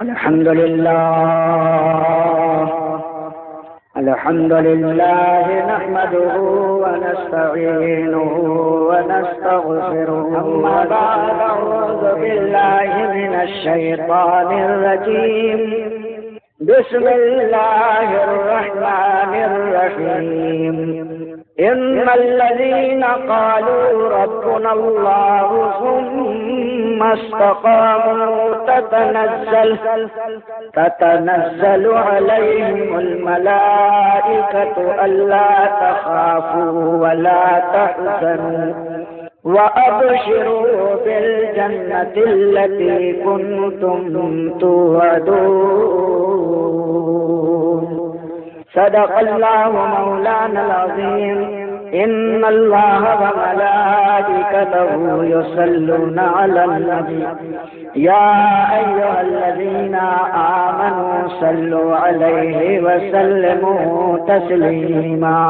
الحمد لله نحمده ونستعينه ونستغفره. أما بعد، أعوذ بالله من الشيطان الرجيم. بسم الله الرحمن الرحيم. إن الذين قالوا ربنا الله ثم استقاموا تتنزل عليهم الملائكة ألا تخافوا ولا تحزنوا وأبشروا بالجنة التي كنتم توعدون. صدق الله مولانا العظيم. إن الله وملائكته يصلون على النبي يا أيها الذين آمنوا صلوا عليه وسلموا تسليما.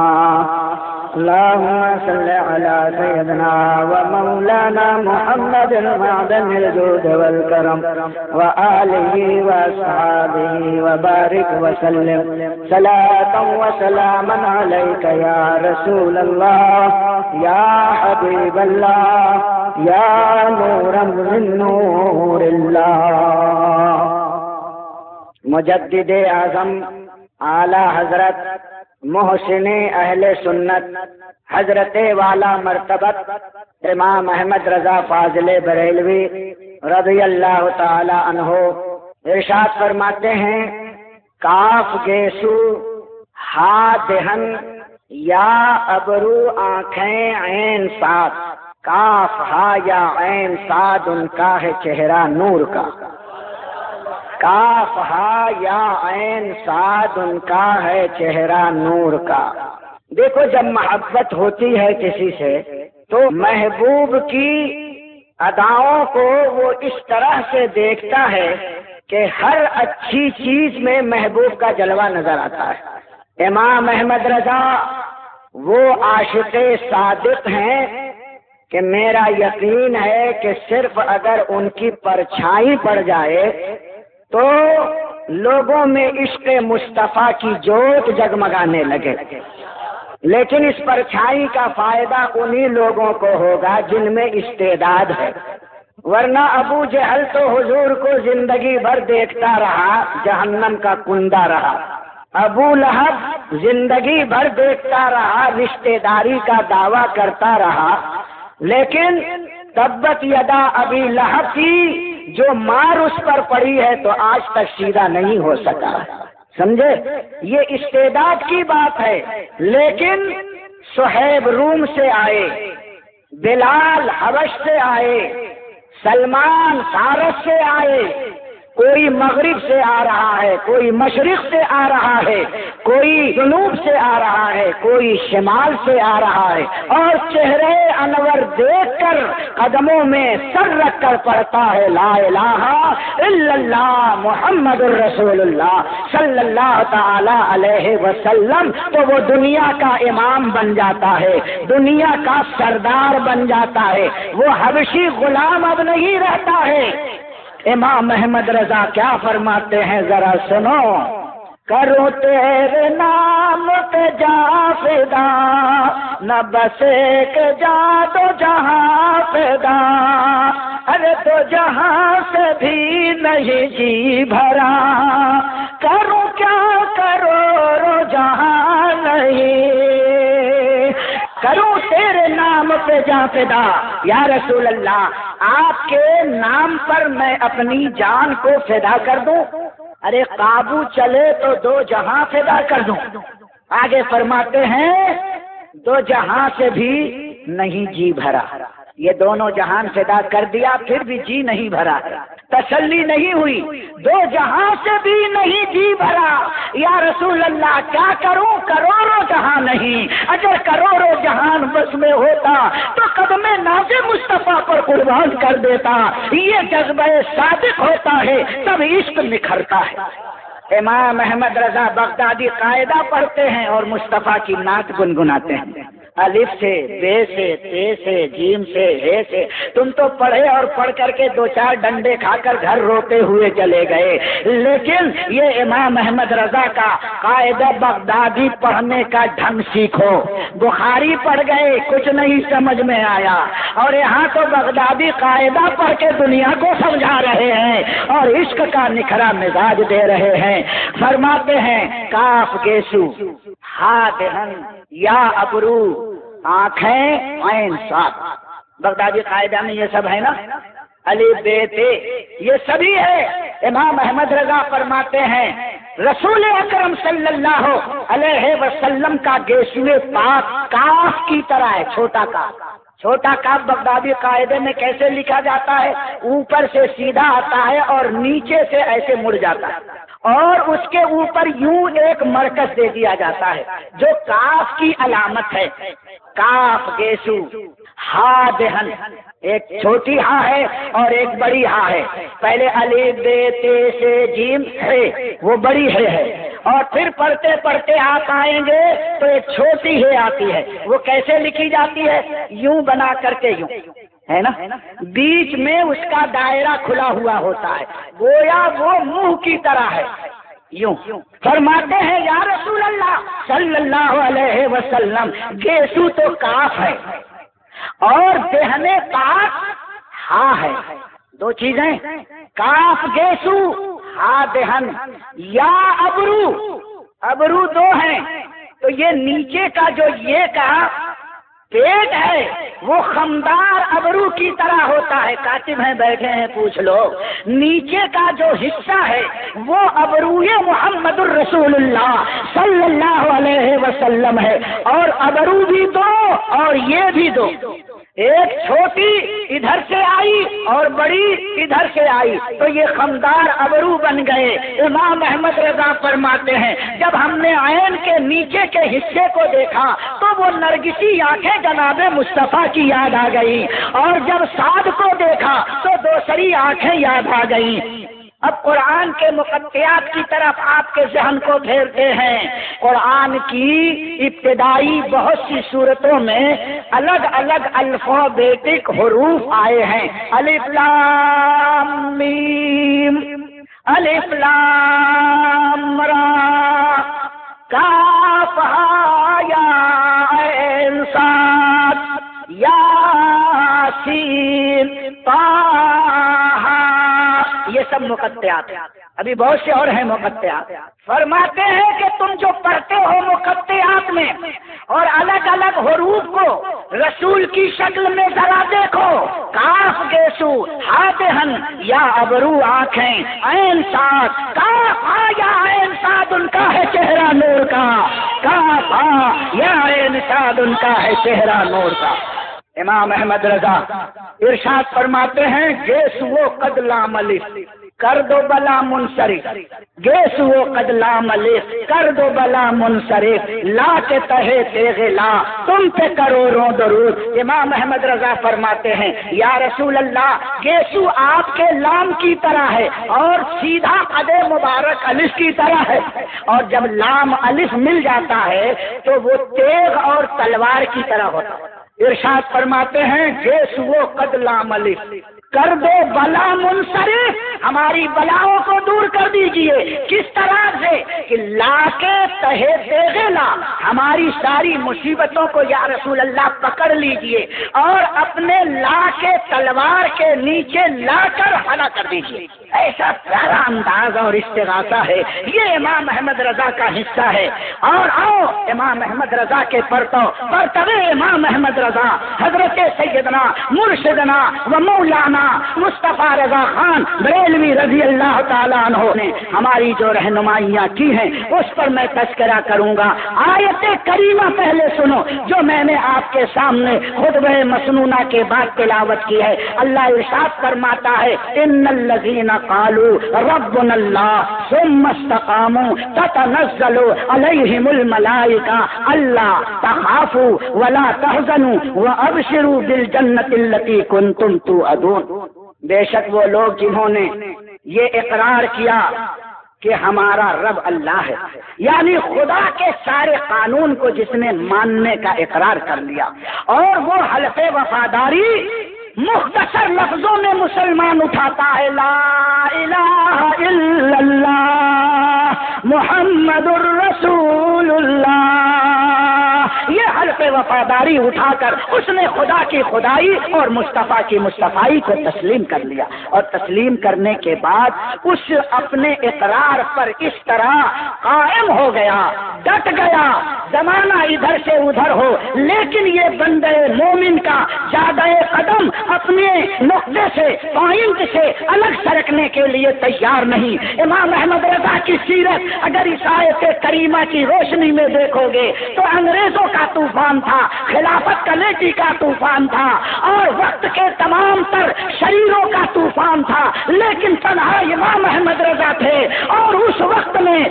اللهم صل على سيدنا ومولانا محمد معدن الجود والكرم وآله وأصحابه وبارك وسلم صلاة وسلاما عليك يا رسول الله يا حبيب الله يا نورا من نور الله. مجدد اعظم اعلی حضرت محسن اہل سنت حضرت والا مرتبت امام احمد رضا فاضل بریلوی رضی اللہ تعالی عنہ ارشاد فرماتے ہیں: کاف گیسو ہا دہن یا ابرو آنکھیں عین سات. کاف ہا یا عین سات ان کا ہے چہرہ نور کا. کاف ہا یا عین ساد ان کا ہے چہرہ نور کا. دیکھو، جب محبت ہوتی ہے کسی سے تو محبوب کی اداؤں کو وہ اس طرح سے دیکھتا ہے کہ ہر اچھی چیز میں محبوب کا جلوہ نظر آتا ہے. امام احمد رضا وہ عاشق صادق ہیں کہ میرا یقین ہے کہ صرف اگر ان کی پرچھائی پڑ جائے تو لوگوں میں عشق مصطفیٰ کی جوت جگمگانے لگے. لیکن اس پرچھائی کا فائدہ انہی لوگوں کو ہوگا جن میں استعداد ہے. ورنہ ابو جہل تو حضور کو زندگی بھر دیکھتا رہا، جہنم کا کنڈا رہا. ابو لہب زندگی بھر دیکھتا رہا، رشتہ داری کا دعویٰ کرتا رہا، لیکن تبت یدا ابی لہب کی جو مار اس پر پڑی ہے تو آج تک سیدھا نہیں ہو سکا. سمجھے؟ یہ استعداد کی بات ہے. لیکن صہیب روم سے آئے، بلال حبش سے آئے، سلمان فارس سے آئے، کوئی مغرب سے آ رہا ہے، کوئی مشرق سے آ رہا ہے، کوئی جنوب سے آ رہا ہے، کوئی شمال سے آ رہا ہے، اور چہرے انور دیکھ کر قدموں میں سر رکھ کر پڑھتا ہے لا الہ الا اللہ محمد الرسول اللہ صلی اللہ تعالی علیہ وسلم. تو وہ دنیا کا امام بن جاتا ہے، دنیا کا سردار بن جاتا ہے. وہ حبشی غلام اب نہیں رہتا ہے. امام احمد رضا کیا فرماتے ہیں ذرا سنو: کروں تیرے نام پہ جا فدا، نہ بس ایک جا دو جہاں فدا. ارے تو جہاں سے بھی نہیں جی بھرا، کروں کیا کروڑوں جہاں نہیں. کروں تیرے نام پہ جا فدا. یا رسول اللہ، آپ کے نام پر میں اپنی جان کو فدا کر دوں؟ ارے قابو چلے تو دو جہاں فدا کر دوں. آگے فرماتے ہیں دو جہاں سے بھی نہیں جی بھرا. یہ دونوں جہان فدا کر دیا پھر بھی جی نہیں بھرا، تسلی نہیں ہوئی. دو جہاں سے بھی نہیں جی بھرا. یا رسول اللہ کیا کروں؟ کروڑوں جہاں نہیں. اگر کروڑوں جہان بس میں ہوتا تو قدم ناز مصطفیٰ پر قربان کر دیتا. یہ جذبہ صادق ہوتا ہے تب عشق نکھرتا ہے. امام احمد رضا بغدادی قاعدہ پڑھتے ہیں اور مصطفیٰ کی نعت گنگناتے ہیں. الف سے، بے سے، تے سے، جیم سے، ہے سے. تم تو پڑھے اور پڑھ کر کے دو چار ڈنڈے کھا کر گھر روتے ہوئے چلے گئے، لیکن یہ امام احمد رضا کا قاعدہ بغدادی پڑھنے کا ڈھنگ سیکھو. بخاری پڑھ گئے، کچھ نہیں سمجھ میں آیا، اور یہاں تو بغدادی قاعدہ پڑھ کے دنیا کو سمجھا رہے ہیں اور عشق کا نکھرا مزاج دے رہے ہیں. فرماتے ہیں کاف گیسو، ہا دہن، یا ابرو، آنکھیں، عین صاد. بغدادی قاعدہ میں یہ سب ہے نا، الف بے تے، یہ سبھی ہے. امام احمد رضا فرماتے ہیں رسول اکرم صلی اللہ علیہ وسلم کا گیسوئے پاک کاف کی طرح ہے. چھوٹا کاف، چھوٹا کاف بغدادی قاعدے میں کیسے لکھا جاتا ہے؟ اوپر سے سیدھا آتا ہے اور نیچے سے ایسے مڑ جاتا ہے، اور اس کے اوپر یوں ایک مرکز دے دیا جاتا ہے جو کاف کی علامت ہے. کاف گیسو، ہا دہن، ایک چھوٹی ہا ہے اور ایک بڑی ہا ہے. پہلے الف بے تے سے جیم ہے، وہ بڑی ہے، اور پھر پڑھتے پڑھتے آپ آئیں گے تو ایک چھوٹی ہے آتی ہے. وہ کیسے لکھی جاتی ہے؟ یوں بنا کر کے، یوں ہے نا، بیچ میں اس کا دائرہ کھلا ہوا ہوتا ہے، گویا وہ منہ کی طرح ہے. یوں فرماتے ہیں یا رسول اللہ صلی اللہ علیہ وسلم، گیسو تو کاف ہے اور دہنے پاک ہا ہے. دو چیزیں، کاف گیسو، ہا دہن. یا ابرو، ابرو دو ہیں، تو یہ نیچے کا جو یہ کا پیٹ ہے وہ خمدار ابرو کی طرح ہوتا ہے. کاتب ہیں بیٹھے ہیں، پوچھ لو. نیچے کا جو حصہ ہے وہ ابروئے محمد الرسول اللہ صلی اللہ علیہ وسلم ہے، اور ابرو بھی دو اور یہ بھی دو. ایک چھوٹی ادھر سے آئی اور بڑی ادھر سے آئی تو یہ خمدار ابرو بن گئے. امام احمد رضا فرماتے ہیں جب ہم نے عین کے نیچے کے حصے کو دیکھا تو وہ نرگسی آنکھیں جناب مصطفیٰ کی یاد آ گئی، اور جب سعد کو دیکھا تو دوسری آنکھیں یاد آ گئی. اب قرآن کے مقطعات کی طرف آپ کے ذہن کو پھیرتے ہیں. قرآن کی ابتدائی بہت سی صورتوں میں الگ الگ الفابیٹک حروف آئے ہیں. الف لام میم، الف لام را، کاف ہا یا عین صاد، یاسین، طٰہٰ، یہ سب مقطعات ہیں. ابھی بہت سے اور ہیں مقطعات. فرماتے ہیں کہ تم جو پڑھتے ہو مقطعات میں اور الگ الگ حروف کو رسول کی شکل میں ذرا دیکھو. کاف گیسو، ہا دہن، یا ابرو آنکھیں، عین صاد. کاف ہا یا عین صاد ان کا ہے چہرہ نور کا، کاف ہا یا عین صاد ان کا ہے چہرہ نور کا. امام احمد رضا ارشاد فرماتے ہیں گیسو قد لام الف کر دو بلا منصرف، گیسو قد لام الف کر دو بلا منصرف، لا کے تہے تیغ لا تم پہ کروڑوں درود. امام احمد رضا فرماتے ہیں یا رسول اللہ گیسو آپ کے لام کی طرح ہے اور سیدھا قد مبارک الف کی طرح ہے، اور جب لام الف مل جاتا ہے تو وہ تیغ اور تلوار کی طرح ہوتا ہے. ارشاد فرماتے ہیں گیسو قد لام الف کر دو بلا منصرف، ہماری بلاؤں کو دور کر دیجئے. کس طرح سے کہ لا کے تہے تیغ لا، ہماری ساری مصیبتوں کو یا رسول اللہ پکڑ لیجئے اور اپنے لا کے تلوار کے نیچے لا کر ہلا کر دیجئے. ایسا پیارا انداز اور استغاثہ ہے، یہ امام احمد رضا کا حصہ ہے. اور آؤ امام احمد رضا کے پرتوے امام احمد رضا حضرت سیدنا مرشدنا و مولانا مصطفیٰ رضا خان بریلوی رضی اللہ تعالیٰ عنہ نے ہماری جو رہنمائیاں کی ہیں اس پر میں تذکرہ کروں گا. آیت کریمہ پہلے سنو جو میں نے آپ کے سامنے خطبہ مسنونہ کے بعد تلاوت کی ہے. اللہ ارشاد فرماتا ہے ان الذین قالوا ربنا اللہ ثم استقاموا تتنزل علیہم الملائکہ الا تخافوا ولا تحزنوا وابشروا بالجنۃ التي کنتم توعدون. بے شک وہ لوگ جنہوں نے یہ اقرار کیا کہ ہمارا رب اللہ ہے، یعنی خدا کے سارے قانون کو جس نے ماننے کا اقرار کر لیا، اور وہ حلف وفاداری مختصر لفظوں میں مسلمان اٹھاتا ہے، لا الہ الا اللہ محمد الرسول اللہ، یہ حلف وفاداری اٹھا کر اس نے خدا کی خدائی اور مصطفیٰ کی مصطفائی کو تسلیم کر لیا، اور تسلیم کرنے کے بعد اس اپنے اقرار پر اس طرح قائم ہو گیا، ڈٹ گیا، زمانہ ادھر سے ادھر ہو، لیکن یہ بندے مومن کا زیادہ قدم اپنے نقطے سے پوائنٹ سے الگ سرکنے کے لیے تیار نہیں۔ امام احمد رضا کی سیرت اگر اس آیت کریمہ کی روشنی میں دیکھو گے تو انگریزوں کا طوفان تھا، خلافت کمیٹی کا طوفان تھا، اور وقت کے تمام تر شریروں کا طوفان تھا، لیکن تنہا امام احمد رضا تھے، اور اس وقت میں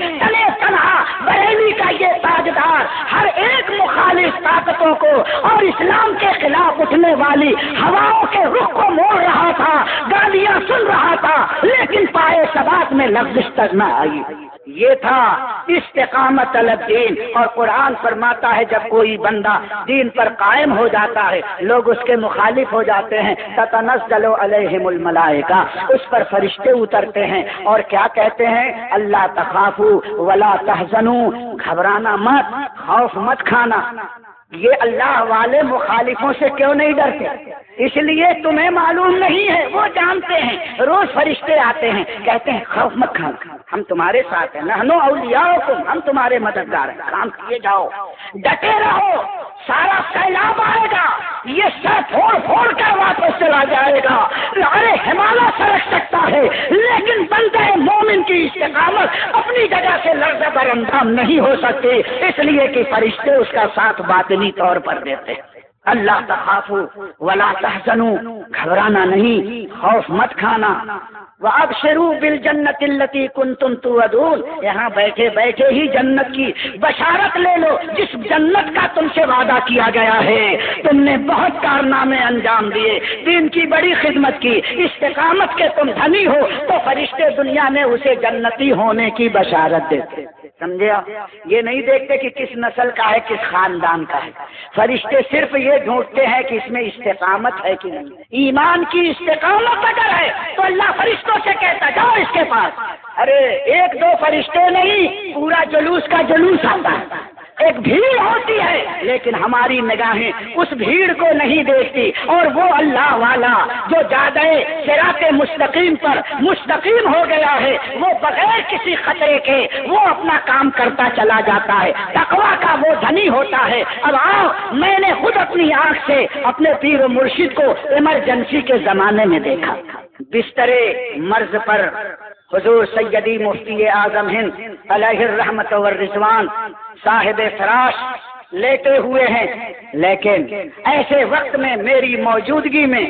تنہا بریلی کا یہ تاجدار ہر ایک مخالف طاقتوں کو اور اسلام کے خلاف اٹھنے والی ہواؤں کے رخ کو موڑ رہا تھا، گالیاں سن رہا تھا، لیکن پائے ثبات میں لفظ تک نہ آئی۔ یہ تھا استقامت علی الدین، اور قرآن فرماتا ہے جب کوئی بندہ دین پر قائم ہو جاتا ہے لوگ اس کے مخالف ہو جاتے ہیں، تتنزل علیہم الملائکہ، اس پر فرشتے اترتے ہیں اور کیا کہتے ہیں، اللہ تخافوا ولا تحزنوا، گھبرانا مت، خوف مت کھانا۔ یہ اللہ والے مخالفوں سے کیوں نہیں ڈرتے؟ اس لیے تمہیں معلوم نہیں ہے، وہ جانتے ہیں، روز فرشتے آتے ہیں کہتے ہیں خوف مت کھانا، ہم تمہارے ساتھ ہیں، نحن اولیاؤکم، ہم تمہارے مددگار ہیں، کام کیے جاؤ، ڈٹے رہو، سارا سیلاب آئے گا، یہ سر پھوڑ پھوڑ کر واپس چلا جائے گا، ارے ہمالیہ سرک سکتا ہے، لیکن بندہ مومن کی استقامت اپنی جگہ سے لرزہ بر اندام نہیں ہو سکتی، اس لیے کہ فرشتے اس کا ساتھ باطنی طور پر دیتے ہیں۔ اللہ تخافوا ولا تحزنوا، گھبرانا نہیں، خوف مت کھانا، وابشروا بالجنت التي كنتم توعدون، یہاں بیٹھے بیٹھے ہی جنت کی بشارت لے لو جس جنت کا تم سے وعدہ کیا گیا ہے، تم نے بہت کارنامے انجام دیے، دین کی بڑی خدمت کی، استقامت کے تم دھنی ہو، تو فرشتے دنیا میں اسے جنتی ہونے کی بشارت دیتے۔ سمجھے آپ؟ یہ نہیں دیکھتے کہ کس نسل کا ہے، کس خاندان کا ہے، فرشتے صرف یہ ڈھونڈتے ہیں کہ اس میں استقامت ہے کہ نہیں، ایمان کی استقامت اگر ہے تو اللہ فرشتوں سے کہتا جاؤ اس کے پاس، ارے ایک دو فرشتے نہیں، پورا جلوس کا جلوس آتا ہے، ایک بھیڑ ہوتی ہے، لیکن ہماری نگاہیں اس بھیڑ کو نہیں دیکھتی، اور وہ اللہ والا جو زیادہ صراط مستقیم پر مستقیم ہو گیا ہے، وہ بغیر کسی خطرے کے وہ اپنا کام کرتا چلا جاتا ہے، تقویٰ کا وہ دھنی ہوتا ہے۔ اب آؤ، میں نے خود اپنی آنکھ سے اپنے پیر و مرشد کو ایمرجنسی کے زمانے میں دیکھا، بستر مرض پر حضور سیدی مفتی اعظم ہند علیہ الرحمت والرضوان صاحب فراش لیٹے ہوئے ہیں، لیکن ایسے وقت میں میری موجودگی میں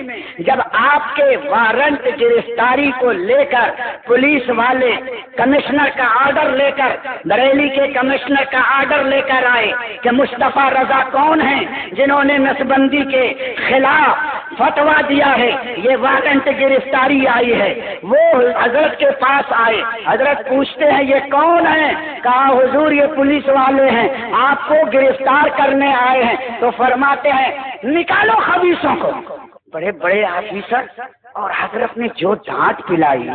جب آپ کے وارنٹ گرفتاری کو لے کر پولیس والے کمشنر کا آرڈر لے کر، بریلی کے کمشنر کا آرڈر لے کر آئے کہ مصطفیٰ رضا کون ہیں جنہوں نے نسبندی کے خلاف فتویٰ دیا ہے، یہ وارنٹ گرفتاری آئی ہے، وہ حضرت کے پاس آئے، حضرت پوچھتے ہیں یہ کون ہیں؟ کہا حضور یہ پولیس والے ہیں، آپ کو گرفتار کرنے آئے ہیں۔ تو فرماتے ہیں نکالو خبیثوں کو۔ بڑے بڑے آفیسر، اور حضرت نے جو ڈانٹ پلائی،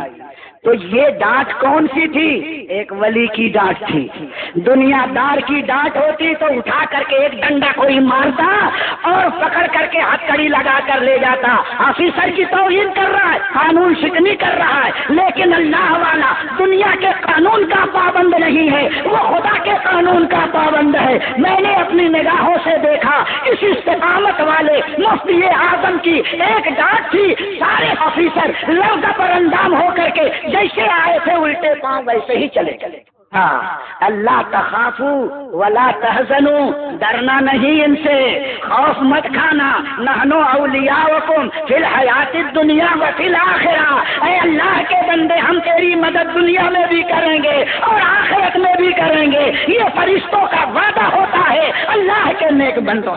تو یہ ڈانٹ کون سی تھی؟ ایک ولی کی ڈانٹ تھی۔ دنیا دار کی ڈانٹ ہوتی تو اٹھا کر کے ایک ڈنڈا کوئی مارتا اور پکڑ کر کے ہتھکڑی لگا کر لے جاتا، آفیسر کی توہین کر رہا ہے، قانون شکنی کر رہا ہے، لیکن اللہ والا دنیا کے قانون کا پابند نہیں ہے، وہ خدا کے قانون کا پابند ہے۔ میں نے اپنی نگاہوں سے دیکھا، اس استقامت والے مفتی اعظم کی ایک ڈانٹ تھی، سارے آفیسر لرزہ پر اندام ہو کر کے جیسے آئے تھے الٹے پاؤں ویسے ہی چلے چلے۔ ہاں، اللہ تخافوا ولا تحزنوا، ڈرنا نہیں ان سے، خوف مت کھانا، نحن اولیاؤکم فی الحیات الدنیا و فی الآخرہ، اے اللہ کے بندے ہم تیری مدد دنیا میں بھی کریں گے اور آخرت میں بھی کریں گے، یہ فرشتوں کا وعدہ ہوتا ہے اللہ کے نیک بندوں۔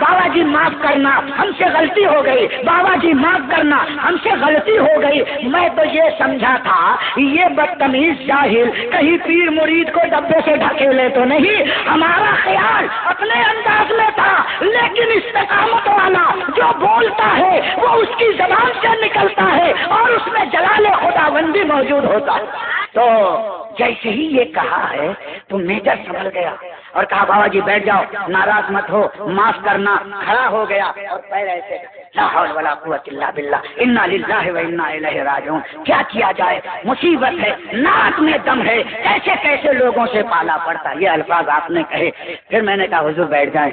بابا جی معاف کرنا ہم سے غلطی ہو گئی، بابا جی معاف کرنا ہم سے غلطی ہو گئی۔ میں تو یہ سمجھا تھا یہ بدتمیز جاہل کہیں پیر مرید کو ڈبے سے ڈھکیلے تو نہیں، ہمارا خیال اپنے انداز میں تھا، لیکن استقامت والا جو بولتا ہے وہ اس کی زبان سے نکلتا ہے اور اس میں جلال خداوندی موجود ہوتا ہے۔ تو جیسے ہی یہ کہا ہے تو میجر سنبھل گیا اور کہا بابا جی بیٹھ جاؤ، ناراض مت ہو، معاف کرنا۔ کھڑا ہو گیا اور پیر ایسے، لا حول ولا قوت الا باللہ، انا للہ و انا الیہ راجعون۔ کیا کیا جائے، مصیبت ہے، ناک میں دم ہے، کیسے کیسے لوگوں سے پالا پڑتا، یہ الفاظ آپ نے کہے۔ پھر میں نے کہا حضور بیٹھ جائیں،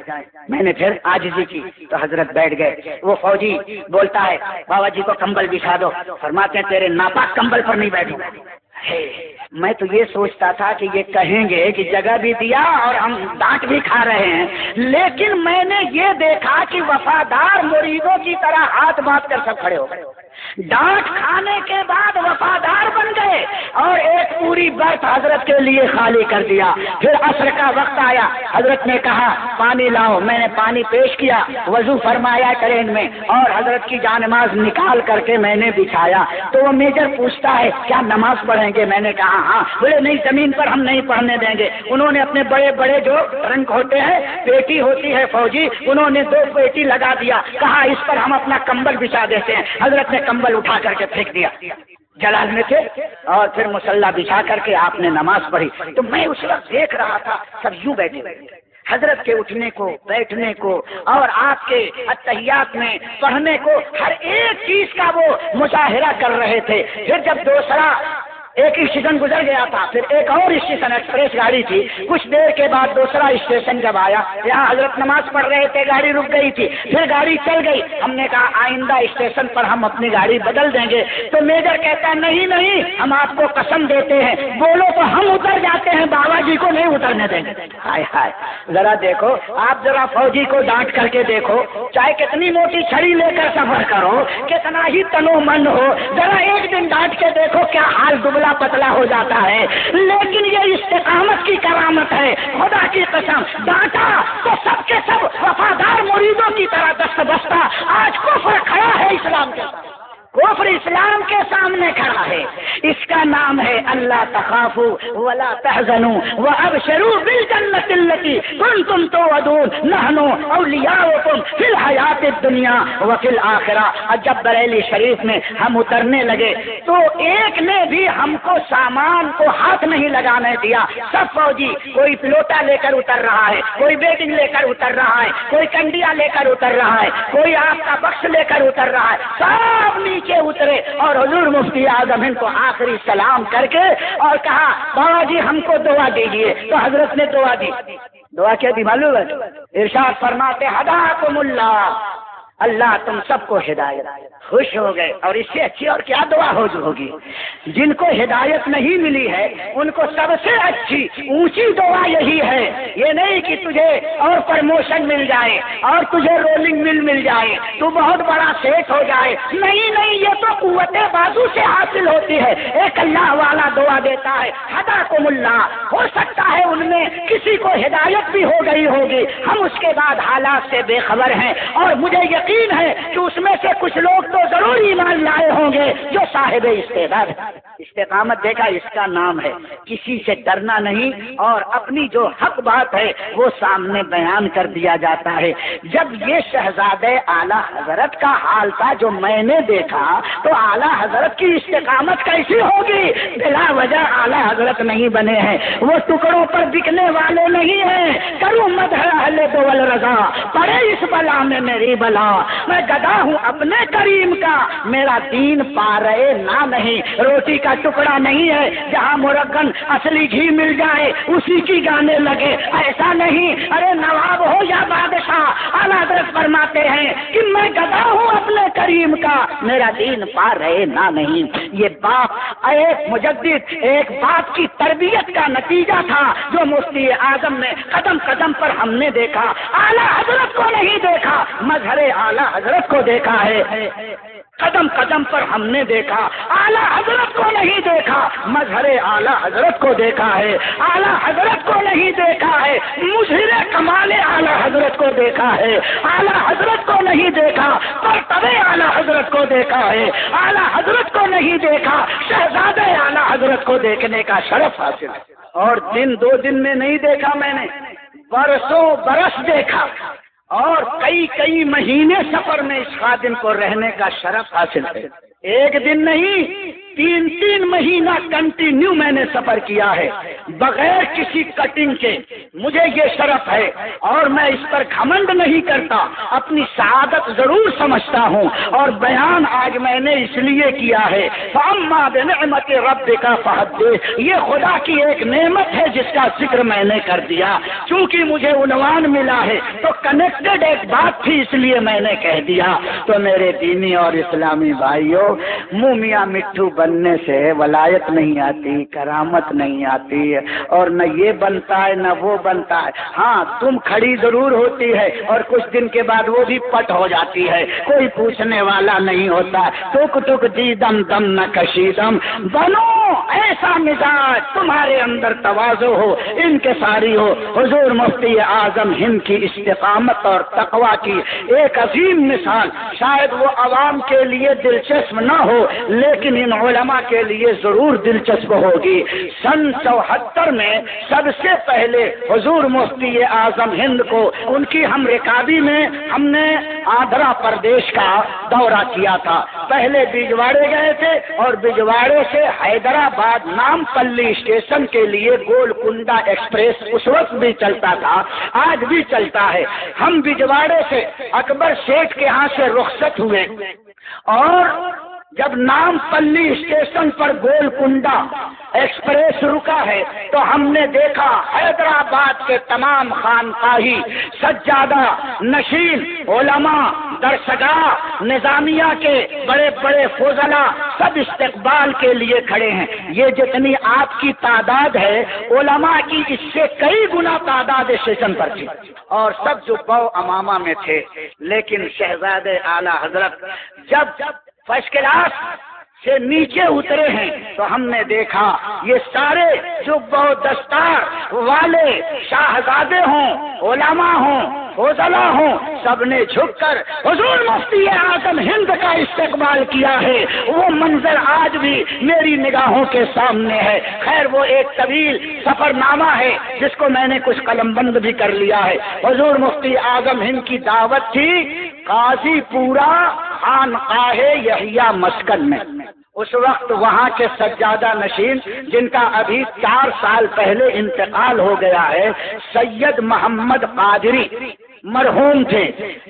میں نے پھر عاجزی کی تو حضرت بیٹھ گئے۔ وہ فوجی بولتا ہے بابا جی کو کمبل بچھا دو، فرماتے ہیں تیرے ناپاک کمبل پر نہیں بیٹھوں۔ میں تو یہ سوچتا تھا کہ یہ کہیں گے کہ جگہ بھی دیا اور ہم ڈانٹ بھی کھا رہے ہیں، لیکن میں نے یہ دیکھا کہ وفادار مریدوں کی طرح ہاتھ باندھ کر سب کھڑے ہو گئے، ڈانٹ کھانے کے بعد وفادار بن گئے اور ایک پوری برت حضرت کے لیے خالی کر دیا۔ پھر عصر کا وقت آیا، حضرت نے کہا پانی لاؤ، میں نے پانی پیش کیا، وضو فرمایا ٹرین میں اور حضرت کی جانماز نکال کر کے میں نے بچھایا۔ تو وہ میجر پوچھتا ہے کیا نماز پڑھیں گے؟ میں نے کہا ہاں۔ بولے نہیں، زمین پر ہم نہیں پڑھنے دیں گے۔ انہوں نے اپنے بڑے بڑے جو ٹرنک ہوتے ہیں، پیٹی ہوتی ہے فوجی، انہوں نے 2 پیٹی لگا دیا، کہا اس پر ہم اپنا کمبل بچھا دیتے ہیں۔ حضرت نے کمبل اٹھا کر کے پھینک دیا جلال میں سے اور پھر مصلی بچھا کر کے آپ نے نماز پڑھی۔ تو میں اس وقت دیکھ رہا تھا سب یوں بیٹھے حضرت کے اٹھنے کو، بیٹھنے کو اور آپ کے اتحیات میں پڑھنے کو، ہر ایک چیز کا وہ مظاہرہ کر رہے تھے۔ پھر جب دوسرا ایک اسٹیشن گزر گیا تھا، پھر ایک اور اسٹیشن ایکسپریس گاڑی تھی، کچھ دیر کے بعد دوسرا اسٹیشن جب آیا، یہاں حضرت نماز پڑھ رہے تھے، گاڑی رک گئی تھی، پھر گاڑی چل گئی۔ ہم نے کہا آئندہ اسٹیشن پر ہم اپنی گاڑی بدل دیں گے۔ تو میجر کہتا ہے نہیں نہیں، ہم آپ کو قسم دیتے ہیں، بولو تو ہم اتر جاتے ہیں، بابا جی کو نہیں اترنے دیں گے۔ ہائے ہائے، ذرا دیکھو، آپ ذرا فوجی کو ڈانٹ کر کے دیکھو، چاہے کتنی موٹی چھڑی لے کر سفر کرو، کتنا ہی تنو من ہو، ذرا ایک دن ڈانٹ کے دیکھو کیا حال دبلا پتلا ہو جاتا ہے۔ لیکن یہ استقامت کی کرامت ہے، خدا کی قسم، ڈانٹا تو سب کے سب وفادار مریدوں کی طرح دست بستہ۔ آج کفر کھڑا ہے اسلام کے ساتھ، کفر اسلام کے سامنے کھڑا ہے، اس کا نام ہے اللہ تخافوا ولا تحزنوا وابشروا بالجنة التي كنتم توعدون نحن اولیاؤکم فی الحیات الدنیا وفی الآخرہ۔ اور جب بریلی شریف میں ہم اترنے لگے تو ایک نے بھی ہم کو سامان کو ہاتھ نہیں لگانے دیا۔ سب فوجی، کوئی لوٹا لے کر اتر رہا ہے، کوئی بیٹنگ لے کر اتر رہا ہے، کوئی کنڈیا لے کر اتر رہا ہے، کوئی آپ کا بخش لے کر اتر رہا ہے، سب نیچے اترے اور حضور مفتی اعظم ہند کو آخری سلام کر کے اور کہا بابا جی ہم کو دعا دیجیے۔ تو حضرت نے دعا دی، دعا کیا دی معلوم ہے؟ ارشاد فرماتے ہداکم اللہ، اللہ تم سب کو ہدایت۔ خوش ہو گئے، اور اس سے اچھی اور کیا دعا ہوگی؟ جن کو ہدایت نہیں ملی ہے ان کو سب سے اچھی اونچی دعا یہی ہے، یہ نہیں کہ تجھے اور پرموشن مل جائے اور تجھے رولنگ مل جائے، تو بہت بڑا سیٹ ہو جائے، نہیں نہیں، یہ تو قوت بازو سے حاصل ہوتی ہے۔ ایک اللہ والا دعا دیتا ہے ہداکم اللہ، ہو سکتا ہے ان میں کسی کو ہدایت بھی ہو گئی ہوگی، ہم اس کے بعد حالات سے بے خبر ہیں، اور مجھے یقین ہے کہ اس میں سے کچھ لوگ تو ضرور ایمان لائے ہوں گے جو صاحب استعداد ہے۔ استقامت دیکھا اس کا نام ہے، کسی سے ڈرنا نہیں، اور اپنی جو حق بات ہے وہ سامنے بیان کر دیا جاتا ہے۔ جب یہ شہزادے اعلیٰ حضرت کا حال تھا جو میں نے دیکھا، تو اعلیٰ حضرت کی استقامت کیسی ہوگی؟ بلا وجہ اعلیٰ حضرت نہیں بنے ہیں، وہ ٹکڑوں پر بکنے والے نہیں ہیں۔ کروں مدح اہل دول رضا، پڑے اس بلا میں میری بلا، میں گدا ہوں اپنے کریم کا، میرا دین پا رہے نہ نہیں، روٹی کا ٹکڑا نہیں ہے جہاں مرغن اصلی گھی مل جائے اسی کی گانے لگے، ایسا نہیں۔ ارے نواب ہو یا بادشاہ، اعلیٰ حضرت فرماتے ہیں کہ میں گدا ہوں اپنے کریم کا، میرا دین پا رہے نہ نہیں۔ یہ باپ، ایک مجدد، ایک باپ کی تربیت کا نتیجہ تھا جو مفتی اعظم نے قدم قدم پر ہم نے دیکھا۔ اعلیٰ حضرت کو نہیں دیکھا، مظہر اعلیٰ حضرت کو دیکھا ہے۔ قدم قدم پر ہم نے دیکھا، اعلیٰ حضرت کو نہیں دیکھا، مظہر اعلیٰ حضرت کو دیکھا ہے، اعلیٰ حضرت کو نہیں دیکھا ہے، مظہر کمال اعلیٰ حضرت کو دیکھا ہے، اعلیٰ حضرت کو نہیں دیکھا، مرتبہ اعلیٰ حضرت کو دیکھا ہے، اعلیٰ حضرت کو نہیں دیکھا، شہزادہ اعلیٰ حضرت کو دیکھنے کا شرف حاصل ہے۔ اور دن دو دن میں نہیں دیکھا میں نے، برسوں برس دیکھا، اور کئی مہینے سفر میں اس خادم کو رہنے کا شرف حاصل ہے۔ ایک دن نہیں، 3 مہینہ کنٹینیو میں نے سفر کیا ہے بغیر کسی کٹنگ کے۔ مجھے یہ شرف ہے اور میں اس پر گھمنڈ نہیں کرتا، اپنی سعادت ضرور سمجھتا ہوں، اور بیان آج میں نے اس لیے کیا ہے فَأَمَّا بِنِعْمَتِ رَبِّكَ فَحَدِّثْ، یہ خدا کی ایک نعمت ہے جس کا ذکر میں نے کر دیا۔ چونکہ مجھے عنوان ملا ہے تو کنیکٹڈ ایک بات تھی، اس لیے میں نے کہہ دیا۔ تو میرے دینی اور اسلامی بھائیوں، منہ میاں مٹھو بننے سے ولایت نہیں آتی، کرامت نہیں آتی، اور نہ یہ بنتا ہے نہ وہ بنتا ہے۔ ہاں، تم کھڑی ضرور ہوتی ہے اور کچھ دن کے بعد وہ بھی پٹ ہو جاتی ہے، کوئی پوچھنے والا نہیں ہوتا۔ ٹک ٹک دی دم دم نہ کشیدم، بنو ایسا مزاج تمہارے اندر تواضع ہو، انکساری ہو۔ حضور مفتی اعظم ہند کی استقامت اور تقوی کی ایک عظیم مثال، شاید وہ عوام کے لیے دلچسپ نہ ہو لیکن ان علماء کے لیے ضرور دلچسپ ہوگی۔ سن 74 میں سب سے پہلے حضور مفتی اعظم ہند کو ان کی ہم رکابی میں ہم نے آندھرا پردیش کا دورہ کیا تھا۔ پہلے بجواڑے گئے تھے اور بجواڑے سے حیدرآباد نام پلی اسٹیشن کے لیے گولکنڈا ایکسپریس اس وقت بھی چلتا تھا، آج بھی چلتا ہے۔ ہم بجواڑے سے اکبر شیخ کے ہاں سے رخصت ہوئے، اور جب نام پلی اسٹیشن پر گولکنڈا ایکسپریس رکا ہے تو ہم نے دیکھا حیدرآباد کے تمام خانقاہی، سجادہ نشین علماء، درسگاہ نظامیہ کے بڑے بڑے فضلاء سب استقبال کے لیے کھڑے ہیں۔ یہ جتنی آپ کی تعداد ہے، علماء کی اس سے کئی گنا تعداد اسٹیشن پر تھی، اور سب جبہ و عمامہ میں تھے۔ لیکن شہزادے اعلیٰ حضرت جب فرسٹ کلاس سے نیچے اترے ہیں تو ہم نے دیکھا یہ سارے جبہ و دستار والے شاہزادے ہوں، علماء ہوں، فضلاء ہوں، سب نے جھک کر حضور مفتی اعظم ہند کا استقبال کیا ہے۔ وہ منظر آج بھی میری نگاہوں کے سامنے ہے۔ خیر، وہ ایک طویل سفر نامہ ہے جس کو میں نے کچھ قلم بند بھی کر لیا ہے۔ حضور مفتی اعظم ہند کی دعوت تھی قاضی پورا خانقاہ یحییٰ مسکن میں۔ اس وقت وہاں کے سجادہ نشین، جن کا ابھی 4 سال پہلے انتقال ہو گیا ہے، سید محمد قادری مرحوم تھے۔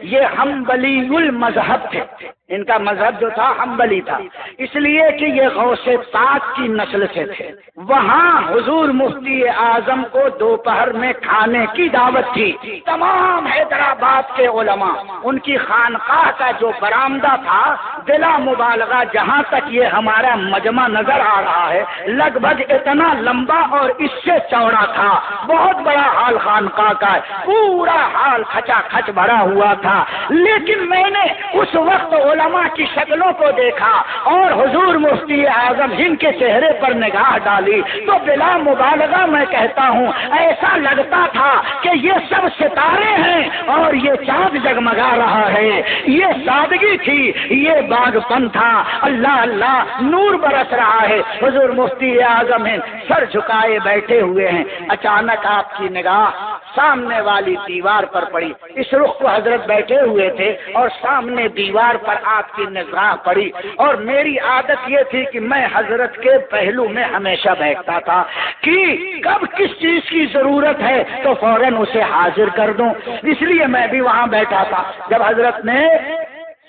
یہ حنبلی المذہب تھے، ان کا مذہب جو تھا حنبلی تھا، اس لیے کہ یہ غوث پاک کی نسل سے تھے۔ وہاں حضور مفتی اعظم کو دوپہر میں کھانے کی دعوت تھی۔ تمام حیدرآباد کے علماء، ان کی خانقاہ کا جو برآمدہ تھا، بلا مبالغہ جہاں تک یہ ہمارا مجمع نظر آ رہا ہے، لگ بھگ اتنا لمبا اور اس سے چوڑا تھا۔ بہت بڑا ہال خانقاہ کا ہے، پورا ہال کھچا کھچ بھرا ہوا تھا۔ لیکن میں نے اس وقت علماء کی شکلوں کو دیکھا اور حضور مفتی اعظم ہند کے چہرے پر نگاہ ڈالی تو بلا مبالغہ میں کہتا ہوں ایسا لگتا تھا کہ یہ سب ستارے ہیں اور یہ چاند جگمگا رہا ہے۔ یہ سادگی تھی، یہ باغ پن تھا، اللہ اللہ نور برس رہا ہے۔ حضور مفتی اعظم ہند سر جھکائے بیٹھے ہوئے ہیں۔ اچانک آپ کی نگاہ سامنے والی دیوار پر پڑی۔ اس رخ کو حضرت بیٹھے ہوئے تھے اور سامنے دیوار پر آپ کی نگاہ پڑی، اور میری عادت یہ تھی کہ میں حضرت کے پہلو میں ہمیشہ بیٹھتا تھا کہ کب کس چیز کی ضرورت ہے تو فوراً اسے حاضر کر دوں، اس لیے میں بھی وہاں بیٹھا تھا۔ جب حضرت نے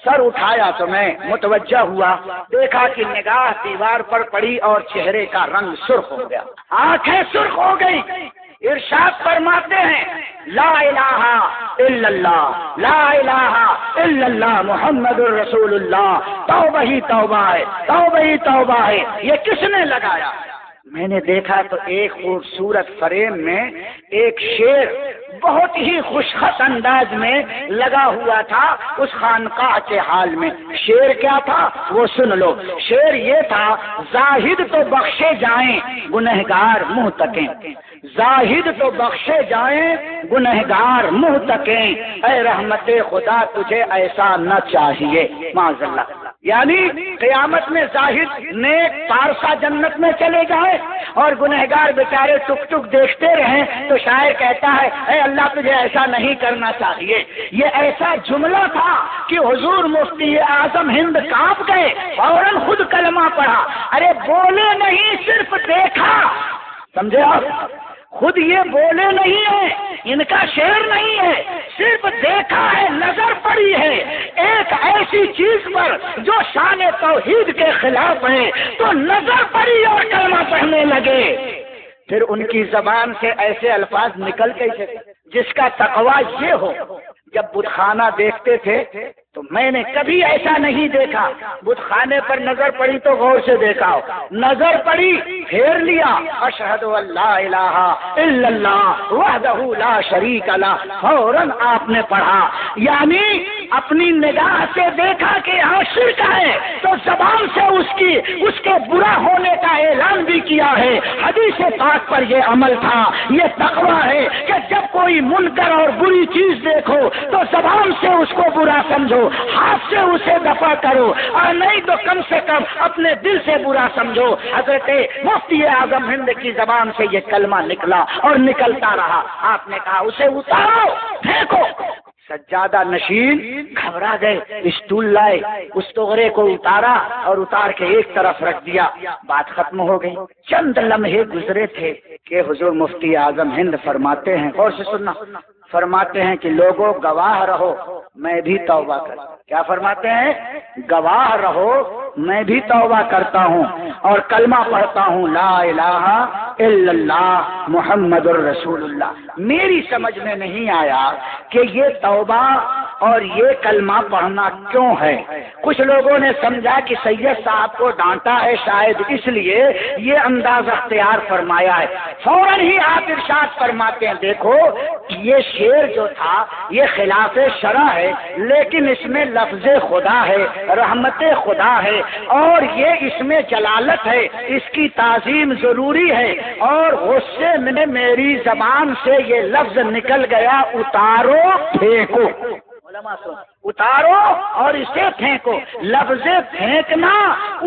سر اٹھایا تو میں متوجہ ہوا، دیکھا کہ نگاہ دیوار پر پڑی اور چہرے کا رنگ سرخ ہو گیا، آنکھیں سرخ ہو گئی۔ ارشاد فرماتے ہیں لا الہ الا اللہ، لا الہ الا اللہ محمد الرسول اللہ۔ توبہ ہی توبہ ہے، توبہ ہی توبہ ہے۔ یہ کس نے لگایا؟ میں نے دیکھا تو ایک خوبصورت فریم میں ایک شیر بہت ہی خوشخط انداز میں لگا ہوا تھا اس خانقاہ کے حال میں۔ شیر کیا تھا وہ سن لو۔ شیر یہ تھا، زاہد تو بخشے جائیں گنہگار منہ تکیں، زاہد تو بخشے جائیں گنہگار منہ تکیں، اے رحمت خدا تجھے ایسا نہ چاہیے معاذ اللہ۔ یعنی قیامت میں زاہد نیک پارسا جنت میں چلے جائیں اور گنہگار بیچارے ٹک ٹک دیکھتے رہیں، تو شاعر کہتا ہے اے اللہ تجھے ایسا نہیں کرنا چاہیے۔ یہ ایسا جملہ تھا کہ حضور مفتی اعظم ہند کانپ گئے، فوراً خود کلمہ پڑھا۔ ارے بولے نہیں، صرف دیکھا، سمجھے آپ؟ خود یہ بولے نہیں ہے، ان کا شعر نہیں ہے، صرف دیکھا ہے، نظر پڑی ہے ایک ایسی چیز پر جو شان توحید کے خلاف ہے، تو نظر پڑی اور کلمہ پڑھنے لگے۔ پھر ان کی زبان سے ایسے الفاظ نکل گئے جس کا تقویٰ یہ ہو۔ جب بت خانہ دیکھتے تھے تو میں نے کبھی ایسا نہیں دیکھا، بت خانے پر نظر پڑی تو غور سے دیکھا ہو، نظر پڑی پھیر لیا، اشہد ان لا الہ الا اللہ وحدہ لا شریک لہ، فوراً آپ نے پڑھا۔ یعنی اپنی نگاہ سے دیکھا کہ یہاں شرک ہے تو زبان سے اس کے برا ہونے کا اعلان بھی کیا ہے۔ حدیث پاک پر یہ عمل تھا، یہ تقویٰ ہے کہ جب کوئی منکر اور بری چیز دیکھو تو زبان سے اس کو برا سمجھو، ہاتھ سے اسے دفع کرو، اور نہیں تو کم سے کم اپنے دل سے برا سمجھو۔ حضرت مفتی اعظم ہند کی زبان سے یہ کلمہ نکلا اور نکلتا رہا۔ آپ نے کہا اسے اتارو، پھینکو۔ سجادہ نشین گھبرا گئے، اسٹول لائے، اس توغرے کو اتارا اور اتار کے ایک طرف رکھ دیا، بات ختم ہو گئی۔ چند لمحے گزرے تھے کہ حضور مفتی اعظم ہند فرماتے ہیں، اور سے سننا، فرماتے ہیں کہ لوگوں گواہ رہو میں بھی توبہ کرتا ہوں۔ کیا فرماتے ہیں؟ گواہ رہو میں بھی توبہ کرتا ہوں اور کلمہ پڑھتا ہوں، لا الہ الا اللہ محمد الرسول اللہ۔ میری سمجھ میں نہیں آیا کہ یہ توبہ اور یہ کلمہ پڑھنا کیوں ہے۔ کچھ لوگوں نے سمجھا کہ سید صاحب کو ڈانٹا ہے شاید اس لیے یہ انداز اختیار فرمایا ہے۔ فوراً ہی آپ ارشاد فرماتے ہیں، دیکھو یہ شعر جو تھا یہ خلاف شرع ہے، لیکن اس میں لفظ خدا ہے، رحمت خدا ہے، اور یہ اس میں جلالت ہے، اس کی تعظیم ضروری ہے، اور غصے میں میری زبان سے یہ لفظ نکل گیا، اتارو پھینکو۔ علماء سن، اتارو اور اسے پھینکو۔ لفظ پھینکنا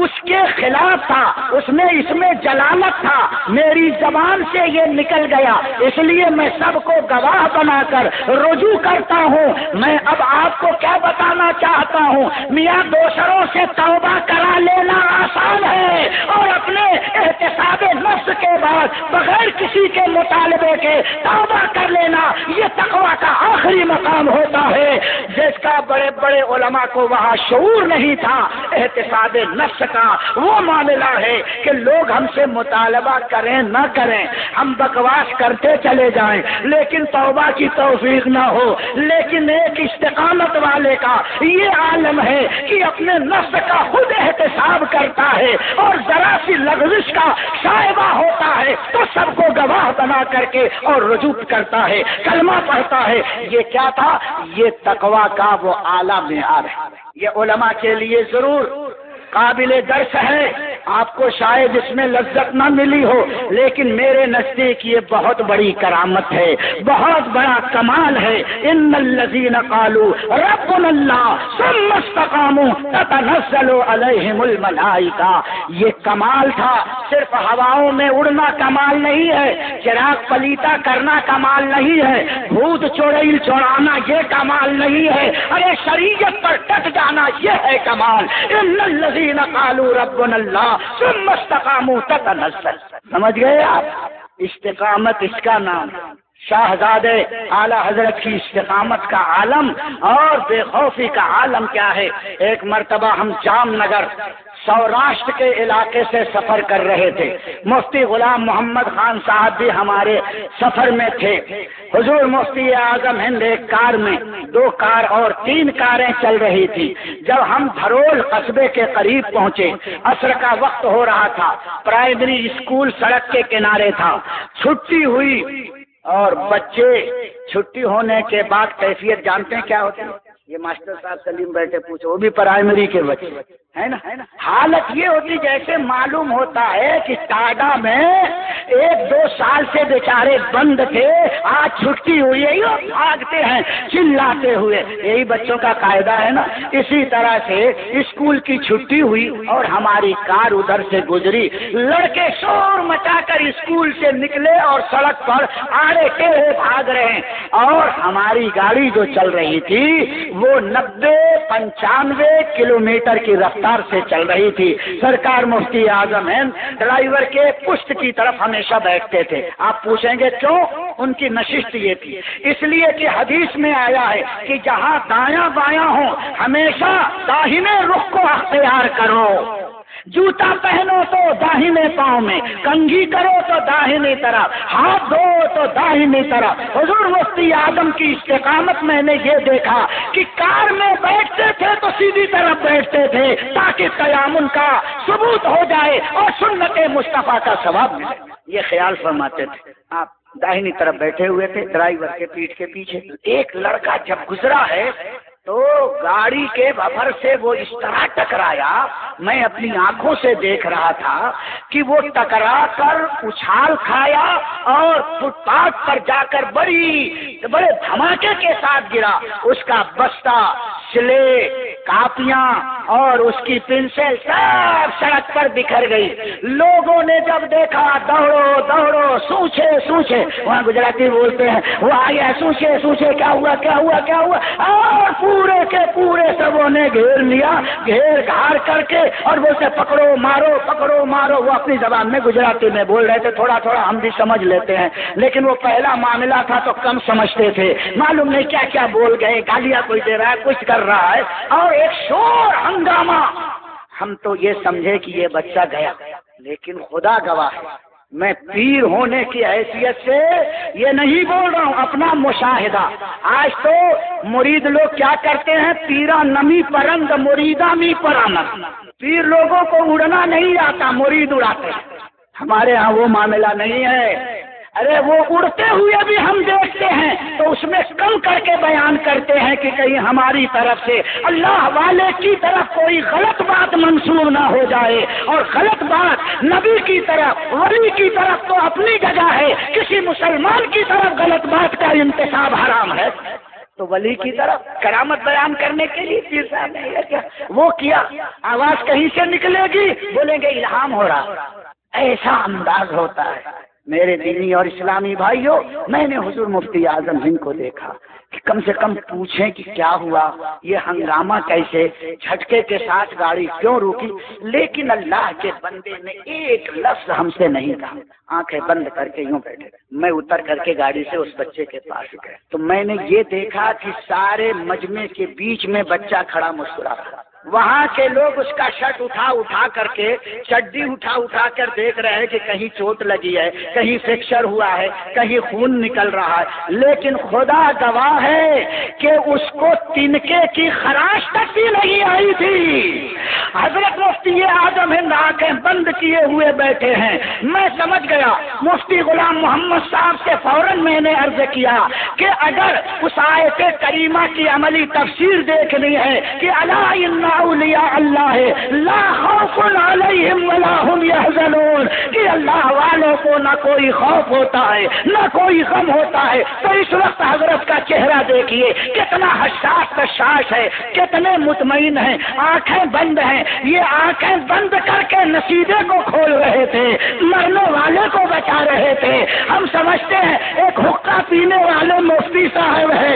اس کے خلاف تھا، اس میں جلالت تھا، میری زبان سے یہ نکل گیا، اس لیے میں سب کو گواہ بنا کر رجوع کرتا ہوں۔ میں اب آپ کو کیا بتانا چاہتا ہوں، میاں دوسروں سے توبہ کرا لینا آسان ہے، اور اپنے احتساب نفس کے بعد بغیر کسی کے مطالبے کے توبہ کر لینا یہ تقویٰ کا آخری مقام ہوتا ہے، جس کا بڑے بڑے علماء کو وہاں شعور نہیں تھا۔ احتساب نفس کا وہ معاملہ ہے کہ لوگ ہم سے مطالبہ کریں نہ کریں، ہم بکواس کرتے چلے جائیں لیکن توبہ کی توفیق نہ ہو۔ لیکن ایک استقامت والے کا یہ عالم ہے کہ اپنے نفس کا خود احتساب کرتا ہے، اور ذرا سی لغزش کا شائبہ ہوتا ہے تو سب کو گواہ بنا کر کے اور رجوع کرتا ہے، کلمہ پڑھتا ہے۔ یہ کیا تھا؟ یہ تقویٰ کا وہ اعلیٰ معیار ہے۔ یہ علماء کے لیے ضرور قابل درس ہے، آپ کو شاید اس میں لذت نہ ملی ہو، لیکن میرے نزدیک یہ بہت بڑی کرامت ہے، بہت بڑا کمال ہے۔ ان الذین قالوا ربنا اللہ ثم استقاموا تتنزل علیہم الملائکہ۔ یہ کمال تھا، صرف ہواؤں میں اڑنا کمال نہیں ہے، چراغ پلیتا کرنا کمال نہیں ہے، بھوت چڑیل چڑانا یہ کمال نہیں ہے، ارے شریعت پر ڈٹ جانا یہ ہے کمال۔ ان الذین قالوا ربنا اللہ ثم استقاموا تتنزل۔ سمجھ گئے آپ؟ استقامت اس کا نام ہے، شاہزادے اعلی حضرت کی استقامت کا عالم اور بے خوفی کا عالم کیا ہے۔ ایک مرتبہ ہم جام نگر سوراشٹر کے علاقے سے سفر کر رہے تھے، مفتی غلام محمد خان صاحب بھی ہمارے سفر میں تھے۔ حضور مفتی اعظم ہند ایک کار میں، 2 کار اور 3 کاریں چل رہی تھی۔ جب ہم دھرول قصبے کے قریب پہنچے، عصر کا وقت ہو رہا تھا، پرائمری اسکول سڑک کے کنارے تھا، چھٹی ہوئی اور بچے چھٹی ہونے کے بعد کیفیت جانتے ہیں کیا ہوتی ہے؟ یہ ماسٹر صاحب سلیم بیٹھے پوچھو، وہ بھی پرائمری کے بچے ہے نا۔ حالت یہ ہوتی جیسے معلوم ہوتا ہے کہ ٹاڈا میں 1-2 سال سے بیچارے بند تھے، آج چھٹی ہوئی ہے، یہ بھاگتے ہیں چلاتے ہوئے، یہی بچوں کا قاعدہ ہے نا۔ اسی طرح سے اسکول کی چھٹی ہوئی اور ہماری کار ادھر سے گزری، لڑکے شور مچا کر اسکول سے نکلے اور سڑک پر آڑے ٹیڑھے بھاگ رہے ہیں، اور ہماری گاڑی جو چل رہی تھی وہ 90-95 کلومیٹر کی رفتار سے چل رہی تھی۔ سرکار مفتی اعظم ہند ڈرائیور کے پشت کی طرف ہمیشہ بیٹھتے تھے۔ آپ پوچھیں گے کیوں؟ ان کی نشست یہ تھی، اس لیے کہ حدیث میں آیا ہے کہ جہاں دایاں بایاں ہو ہمیشہ داہنے رخ کو اختیار کرو، جوتا پہنو تو داہنے پاؤں میں، کنگھی کرو تو داہنی طرف، ہاتھ دھو تو داہنی طرف۔ حضور مفتی اعظم کی استقامت میں نے یہ دیکھا کہ کار میں بیٹھتے تھے تو سیدھی طرف بیٹھتے تھے تاکہ تیامن کا ثبوت ہو جائے اور سنت مصطفیٰ کا ثواب ملے، یہ خیال فرماتے تھے۔ آپ داہنی طرف بیٹھے ہوئے تھے ڈرائیور کے پیٹھ کے پیچھے، ایک لڑکا جب گزرا ہے تو گاڑی کے بفر سے وہ اس طرح ٹکرایا، میں اپنی آنکھوں سے دیکھ رہا تھا کہ وہ ٹکرا کر اچھال کھایا اور فٹ پاتھ پر جا کر بڑے دھماکے کے ساتھ گرا۔ اس کا بستہ، سلے، کاپیاں اور اس کی پنسل سب سڑک پر بکھر گئی۔ لوگوں نے جب دیکھا دوڑو دوڑو، سوچے سوچے، وہاں گجراتی بولتے ہیں، وہ آیا سوچے سوچے کیا ہوا کیا ہوا کیا ہوا، اور پورے کے پورے سبوں نے گھیر لیا، گھیر گھار کر کے، اور بولتے پکڑو مارو پکڑو مارو۔ وہ اپنی زبان میں گجراتی میں بول رہے تھے، تھوڑا تھوڑا ہم بھی سمجھ لیتے ہیں، لیکن وہ پہلا معاملہ تھا تو کم سمجھتے تھے، معلوم نہیں کیا کیا بول گئے، گالیاں کوئی دے رہا ہے، کچھ کر رہا ہے، اور ایک شور ہنگامہ۔ ہم تو یہ سمجھے کہ یہ بچہ گیا، لیکن خدا گواہ ہے، میں پیر ہونے کی حیثیت سے یہ نہیں بول رہا ہوں، اپنا مشاہدہ۔ آج تو مرید لوگ کیا کرتے ہیں، پیرا نمی پرند مریدہ می پرانند، پیر لوگوں کو اڑنا نہیں آتا، مرید اڑاتے ہیں۔ ہمارے ہاں وہ معاملہ نہیں ہے، ارے وہ اڑتے ہوئے بھی ہم دیکھتے ہیں تو اس میں کم کر کے بیان کرتے ہیں کہ کہیں ہماری طرف سے اللہ والے کی طرف کوئی غلط بات منسوب نہ ہو جائے، اور غلط بات نبی کی طرف، ولی کی طرف تو اپنی جگہ ہے، کسی مسلمان کی طرف غلط بات کا انتساب حرام ہے، تو ولی کی طرف کرامت بیان کرنے کے لیے پیر صاحب نے یہ کیا وہ کیا، آواز کہیں سے نکلے گی، بولیں گے الہام ہو رہا، ایسا انداز ہوتا ہے۔ میرے دینی اور اسلامی بھائیوں، میں نے حضور مفتی اعظم ہند کو دیکھا کہ کم سے کم پوچھیں کہ کیا ہوا، یہ ہنگامہ کیسے، جھٹکے کے ساتھ گاڑی کیوں روکی، لیکن اللہ کے بندے نے ایک لفظ ہم سے نہیں کہا، آنکھیں بند کر کے یوں بیٹھے۔ میں اتر کر کے گاڑی سے اس بچے کے پاس گئے تو میں نے یہ دیکھا کہ سارے مجمع کے بیچ میں بچہ کھڑا مسکرا رہا، وہاں کے لوگ اس کا شرٹ اٹھا کر کے، چڈی اٹھا کر دیکھ رہے ہیں کہ کہیں چوٹ لگی ہے، کہیں فریکچر ہوا ہے، کہیں خون نکل رہا ہے، لیکن خدا گواہ ہے کہ اس کو تنکے کی خراش تک بھی نہیں آئی تھی۔ حضرت مفتی اعظم ہند آنکھیں بند کیے ہوئے بیٹھے ہیں۔ میں سمجھ گیا، مفتی غلام محمد صاحب سے فوراً میں نے عرض کیا کہ اگر اس آیت کریمہ کی عملی تفسیر دیکھنی ہے کہ الا ان اولیاء اللہ لا خوف علیہم ولا هم يحزنون، کہ اللہ والوں کو نہ کوئی خوف ہوتا ہے نہ کوئی غم ہوتا ہے، تو اس وقت حضرت کا چہرہ دیکھیے کتنا حساس بشاش ہے، کتنے مطمئن ہیں، آنکھیں بند ہیں۔ یہ آنکھیں بند کر کے نصیبے کو کھول رہے تھے، مرنے والے کو بچا رہے تھے۔ ہم سمجھتے ہیں ایک حقہ پینے والے مفتی صاحب ہے،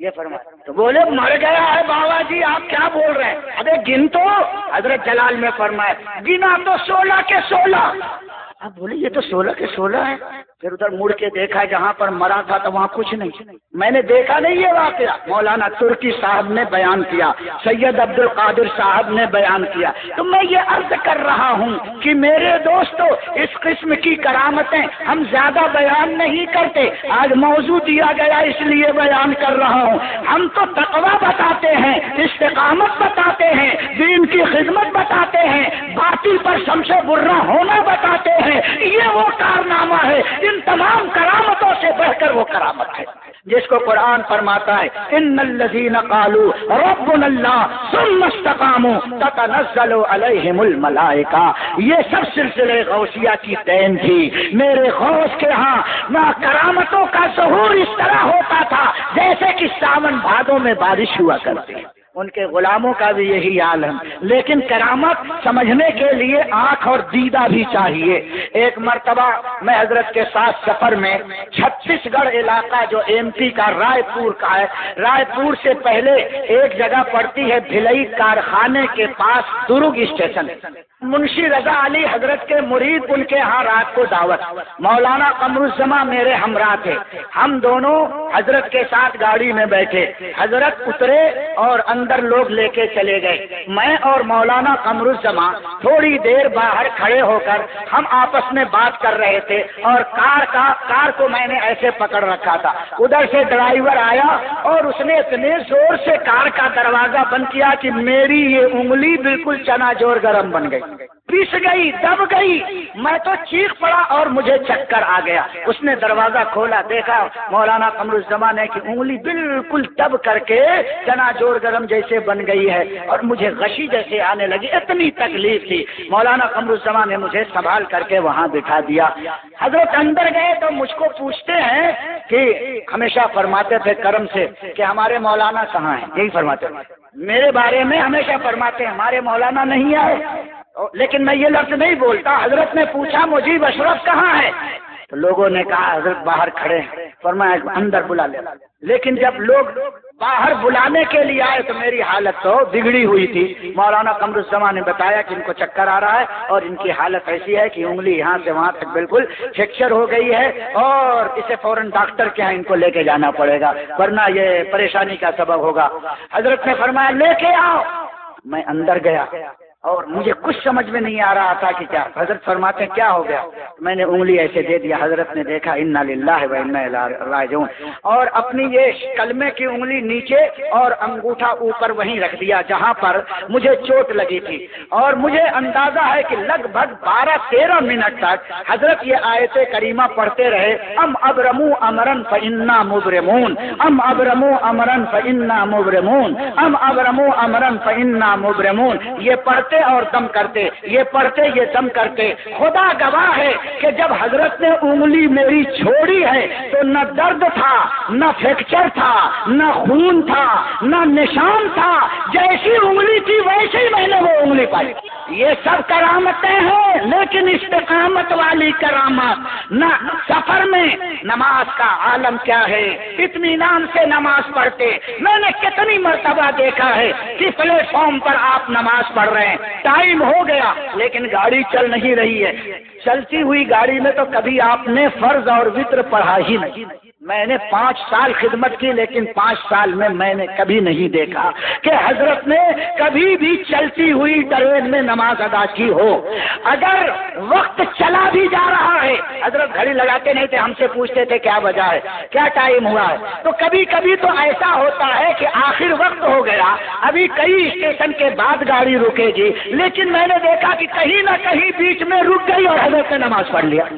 یہ فرمایا تو بولے مر گیا ہے بابا جی آپ کیا بول رہے ہیں؟ ابے گن تو، حضرت جلال میں فرمایا گنا تو 16 کے 16۔ اب بولے یہ تو 16 کے 16 ہے۔ پھر ادھر مڑ کے دیکھا جہاں پر مرا تھا تو وہاں کچھ نہیں، میں نے دیکھا نہیں یہ واقعہ، مولانا ترکی صاحب نے بیان کیا، سید عبد القادر صاحب نے بیان کیا۔ تو میں یہ عرض کر رہا ہوں کہ میرے دوستو اس قسم کی کرامتیں ہم زیادہ بیان نہیں کرتے، آج موضوع دیا گیا اس لیے بیان کر رہا ہوں۔ ہم تو تقویٰ بتاتے ہیں، استقامت بتاتے ہیں، دین کی خدمت بتاتے ہیں، باطل پر شمس برہ ہونا بتاتے ہیں۔ یہ وہ کارنامہ ہے، ان تمام کرامتوں سے بڑھ کر وہ کرامت ہے جس کو قرآن فرماتا ہے ان الذین قالوا ربنا اللہ ثم استقاموا تتنزل علیہم الملائکہ۔ یہ سب سلسلے غوثیہ کی دین تھی۔ میرے غوث کے ہاں نہ کرامتوں کا ظہور اس طرح ہوتا تھا جیسے کہ ساون بھادوں میں بارش ہوا کرتی ہے، ان کے غلاموں کا بھی یہی حال ہے۔ لیکن کرامت سمجھنے کے لیے آنکھ اور دیدہ بھی چاہیے۔ ایک مرتبہ میں حضرت کے ساتھ سفر میں چھتیس گڑھ علاقہ جو ایم پی کا رائے پور کا ہے، رائے پور سے پہلے ایک جگہ پڑتی ہے بھلئی کارخانے کے پاس درگ اسٹیشن، منشی رضا علی حضرت کے مرید ان کے ہاں رات کو دعوت، مولانا قمر الزماں میرے ہمراہ تھے، ہم دونوں حضرت کے ساتھ گاڑی میں بیٹھے، حضرت اترے اور اندر لوگ لے کے چلے گئے، میں اور مولانا قمر الزماں تھوڑی دیر باہر کھڑے ہو کر ہم آپس میں بات کر رہے تھے، اور کار کو میں نے ایسے پکڑ رکھا تھا، ادھر سے ڈرائیور آیا اور اس نے اتنے زور سے کار کا دروازہ بند کیا کہ میری یہ انگلی بالکل چنا جور گرم بن گئی، پس گئی، دب گئی، میں تو چیخ پڑا اور مجھے چکر آ گیا۔ اس نے دروازہ کھولا، دیکھا مولانا قمر الزماں نے کہ انگلی بالکل دب کر کے چنا جور گرم جیسے بن گئی ہے اور مجھے غشی جیسے آنے لگی، اتنی تکلیف تھی۔ مولانا قمر الزماں نے مجھے سنبھال کر کے وہاں بٹھا دیا۔ حضرت اندر گئے تو مجھ کو پوچھتے ہیں کہ ہمیشہ فرماتے تھے کرم سے کہ ہمارے مولانا کہاں ہیں، یہی فرماتے تھے میرے بارے میں، ہمیشہ فرماتے ہیں ہمارے مولانا نہیں آئے، لیکن میں یہ لفظ نہیں بولتا۔ حضرت نے پوچھا مجیب اشرف کہاں ہے، تو لوگوں نے کہا حضرت باہر کھڑے ہیں، فرمایا اندر بلا لے۔ لیکن جب لوگ باہر بلانے کے لیے آئے تو میری حالت تو بگڑی ہوئی تھی۔ مولانا قمر الزماں نے بتایا کہ ان کو چکر آ رہا ہے اور ان کی حالت ایسی ہے کہ انگلی یہاں سے وہاں تک بالکل فریکچر ہو گئی ہے اور اسے فوراً ڈاکٹر کے یہاں ان کو لے کے جانا پڑے گا ورنہ یہ پریشانی کا سبب ہوگا۔ حضرت نے فرمایا لے کے آؤ۔ میں اندر گیا اور مجھے کچھ سمجھ میں نہیں آ رہا تھا کہ کیا، حضرت فرماتے ہیں کیا ہو گیا، میں نے انگلی ایسے دے دیا، حضرت نے دیکھا انا للہ و انا الیہ راجعون، اور اپنی یہ کلمے کی انگلی نیچے اور انگوٹھا اوپر وہیں رکھ دیا جہاں پر مجھے چوٹ لگی تھی، اور مجھے اندازہ ہے کہ لگ بھگ 12-13 منٹ تک حضرت یہ آیت کریمہ پڑھتے رہے، ام ابرموا امرا فانا مبرمون، ام ابرموا امرا فانا مبرمون، ام ابرموا امرا فانا مبرمون، یہ پڑھتے اور دم کرتے، یہ پڑھتے یہ دم کرتے۔ خدا گواہ ہے کہ جب حضرت نے انگلی میری چھوڑی ہے تو نہ درد تھا، نہ فریکچر تھا، نہ خون تھا، نہ نشان تھا، جیسی انگلی تھی ویسے ہی میں نے وہ انگلی پائی۔ یہ سب کرامتیں ہیں، لیکن استقامت والی کرامت نہ۔ سفر میں نماز کا عالم کیا ہے، اطمینان سے نماز پڑھتے۔ میں نے کتنی مرتبہ دیکھا ہے کہ پلیٹ فارم پر آپ نماز پڑھ رہے ہیں، ٹائم ہو گیا لیکن گاڑی چل نہیں رہی ہے، چلتی ہوئی گاڑی میں تو کبھی آپ نے فرض اور وتر پڑھا ہی نہیں۔ میں نے 5 سال خدمت کی لیکن 5 سال میں نے کبھی نہیں دیکھا کہ حضرت نے کبھی بھی چلتی ہوئی ٹرین میں نماز ادا کی ہو۔ اگر وقت چلا بھی جا رہا ہے، حضرت گھڑی لگاتے نہیں تھے، ہم سے پوچھتے تھے کیا وجہ ہے، کیا ٹائم ہوا ہے، تو کبھی کبھی تو ایسا ہوتا ہے کہ آخر وقت ہو گیا، ابھی کئی اسٹیشن کے بعد گاڑی رکے گی، لیکن میں نے دیکھا کہ کہیں نہ کہیں بیچ میں رک گئی اور حضرت نے نماز پڑھ لیا۔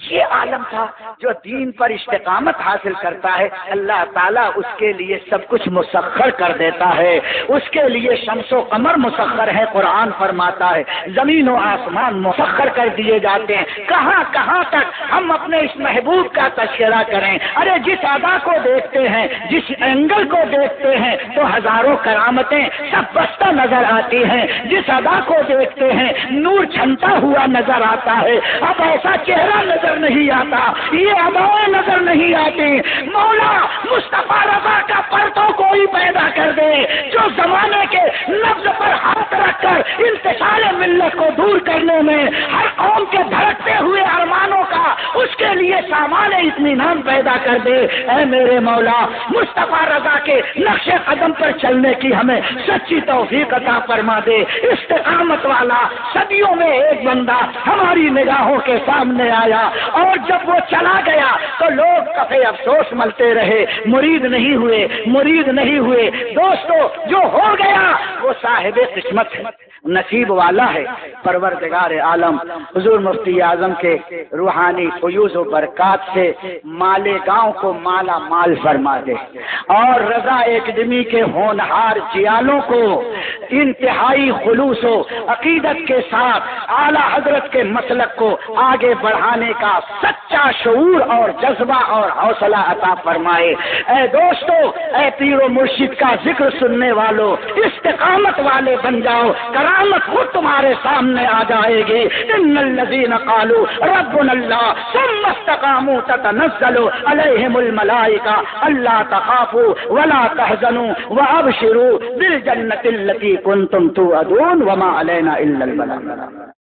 یہ عالم تھا جو دین پر استقامت حاصل کرتا ہے، اللہ تعالیٰ اس کے لیے سب کچھ مسخر کر دیتا ہے، اس کے لیے شمس و قمر مسخر ہے، قرآن فرماتا ہے زمین و آسمان مسخر کر دیے جاتے ہیں۔ کہاں کہاں تک ہم اپنے اس محبوب کا تذکرہ کریں، ارے جس ادا کو دیکھتے ہیں، جس اینگل کو دیکھتے ہیں تو ہزاروں کرامتیں سب بستہ نظر آتی ہیں، جس ادا کو دیکھتے ہیں نور چھنتا ہوا نظر آتا ہے، اب ایسا چہرہ نظر نظر نہیں آتا، یہ ادائیں نظر نہیں آتی۔ مولا مصطفیٰ رضا کا پرتو کوئی پیدا کر دے جو زمانے کے نبض پر ہاتھ رکھ کر انتشار ملت کو دور کرنے میں ہر قوم کے دھڑکتے ہوئے ارمانوں کا اس کے لیے سامان اطمینان پیدا کر دے۔ اے میرے مولا مصطفیٰ رضا کے نقش قدم پر چلنے کی ہمیں سچی توفیق عطا فرما دے۔ استقامت والا صدیوں میں ایک بندہ ہماری نگاہوں کے سامنے آیا اور جب وہ چلا گیا تو لوگ کفے افسوس ملتے رہے، مرید نہیں ہوئے، مرید نہیں ہوئے۔ دوستو جو ہو گیا وہ صاحب قسمت ہے، نصیب والا ہے۔ پروردگار عالم حضور مفتی اعظم کے روحانی فیوز و برکات سے مال گاؤں کو مالا مال فرما دے اور رضا اکیڈمی کے ہونہار جیالوں کو انتہائی خلوص و عقیدت کے ساتھ اعلیٰ حضرت کے مسلک کو آگے بڑھانے کا سچا شعور اور جذبہ اور حوصلہ عطا فرمائے۔ اے دوستو، اے پیر و مرشد کا ذکر سننے والوں، استقامت والے بن جاؤ، کرامت خود تمہارے سامنے آ جائے گی۔ ان الذین قالوا ربنا اللہ ثم استقاموا تتنزل علیہم الملائکہ الا تخافوا ولا تحزنوا وابشروا بالجنة التي کنتم توعدون وما علینا الا البلاغ۔